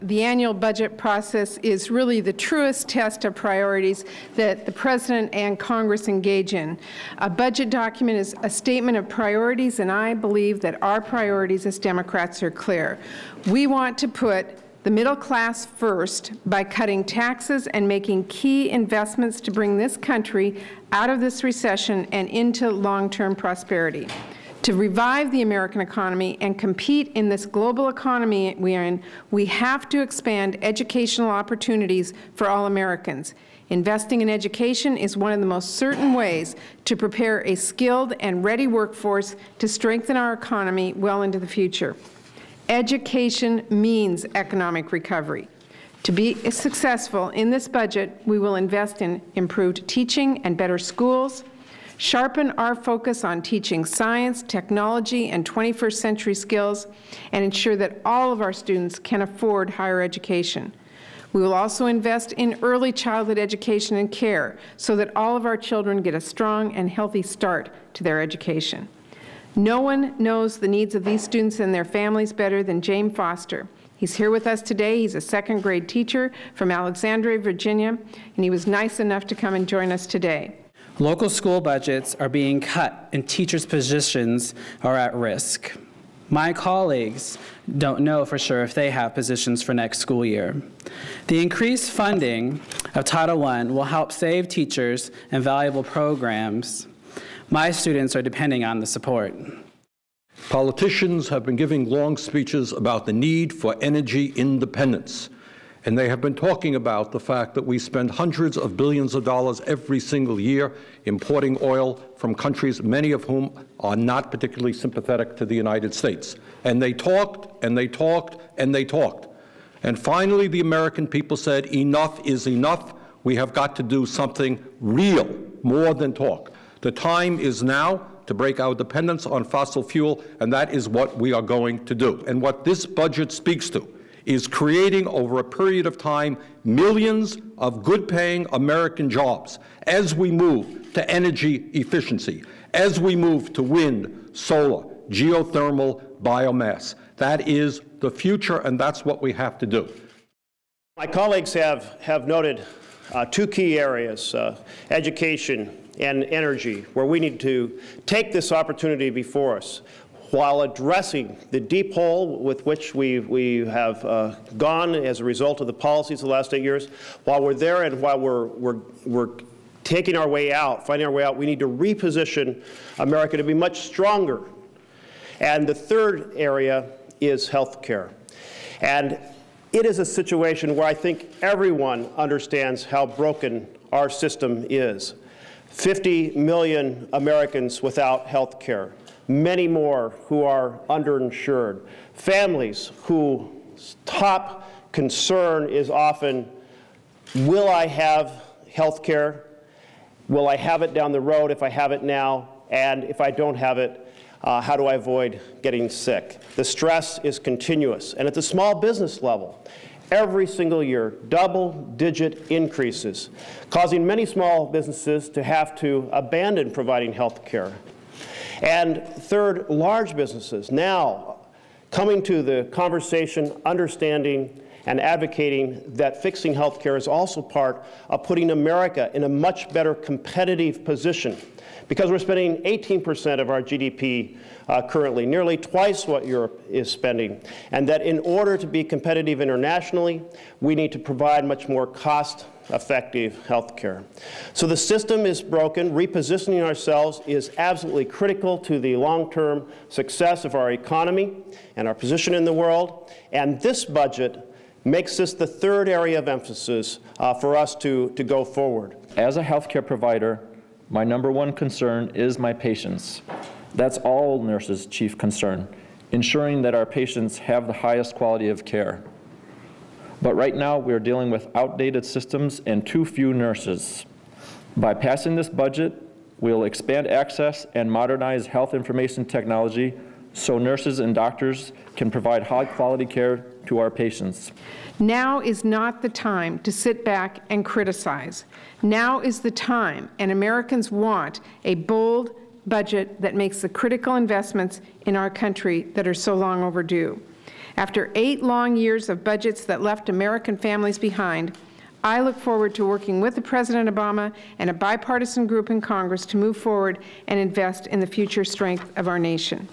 the annual budget process is really the truest test of priorities that the President and Congress engage in. A budget document is a statement of priorities, and I believe that our priorities as Democrats are clear. We want to put the middle class first by cutting taxes and making key investments to bring this country out of this recession and into long-term prosperity. To revive the American economy and compete in this global economy we are in, we have to expand educational opportunities for all Americans. Investing in education is one of the most certain ways to prepare a skilled and ready workforce to strengthen our economy well into the future. Education means economic recovery. To be successful in this budget, we will invest in improved teaching and better schools, sharpen our focus on teaching science, technology, and 21st century skills, and ensure that all of our students can afford higher education. We will also invest in early childhood education and care so that all of our children get a strong and healthy start to their education. No one knows the needs of these students and their families better than Jaim Foster. He's here with us today. He's a second-grade teacher from Alexandria, Virginia, and he was nice enough to come and join us today. Local school budgets are being cut and teachers' positions are at risk. My colleagues don't know for sure if they have positions for next school year. The increased funding of Title I will help save teachers and valuable programs. My students are depending on the support. Politicians have been giving long speeches about the need for energy independence. And they have been talking about the fact that we spend hundreds of billions of dollars every single year importing oil from countries, many of whom are not particularly sympathetic to the United States. And they talked, and they talked, and they talked. And finally, the American people said, enough is enough. We have got to do something real, more than talk. The time is now to break our dependence on fossil fuel, and that is what we are going to do. And what this budget speaks to is creating over a period of time millions of good-paying American jobs as we move to energy efficiency, as we move to wind, solar, geothermal, biomass. That is the future, and that's what we have to do. My colleagues have noted two key areas, education and energy, where we need to take this opportunity before us, while addressing the deep hole with which we have gone as a result of the policies of the last 8 years. While we're there and while we're taking our way out, finding our way out, we need to reposition America to be much stronger. And the third area is health care. And it is a situation where I think everyone understands how broken our system is. 50 million Americans without health care. Many more who are underinsured. Families whose top concern is often, will I have health care? Will I have it down the road if I have it now? And if I don't have it, how do I avoid getting sick? The stress is continuous. And at the small business level, every single year, double-digit increases, causing many small businesses to have to abandon providing health care. And third, large businesses now coming to the conversation, understanding and advocating that fixing health care is also part of putting America in a much better competitive position, because we're spending 18% of our GDP currently, nearly twice what Europe is spending, and that in order to be competitive internationally, we need to provide much more cost-effective health care. So the system is broken. Repositioning ourselves is absolutely critical to the long-term success of our economy and our position in the world, and this budget makes this the third area of emphasis for us to go forward. As a healthcare provider, my number one concern is my patients. That's all nurses' chief concern, ensuring that our patients have the highest quality of care. But right now, we're dealing with outdated systems and too few nurses. By passing this budget, we'll expand access and modernize health information technology so nurses and doctors can provide high-quality care to our patients. Now is not the time to sit back and criticize. Now is the time, and Americans want a bold budget that makes the critical investments in our country that are so long overdue. After 8 long years of budgets that left American families behind, I look forward to working with President Obama and a bipartisan group in Congress to move forward and invest in the future strength of our nation.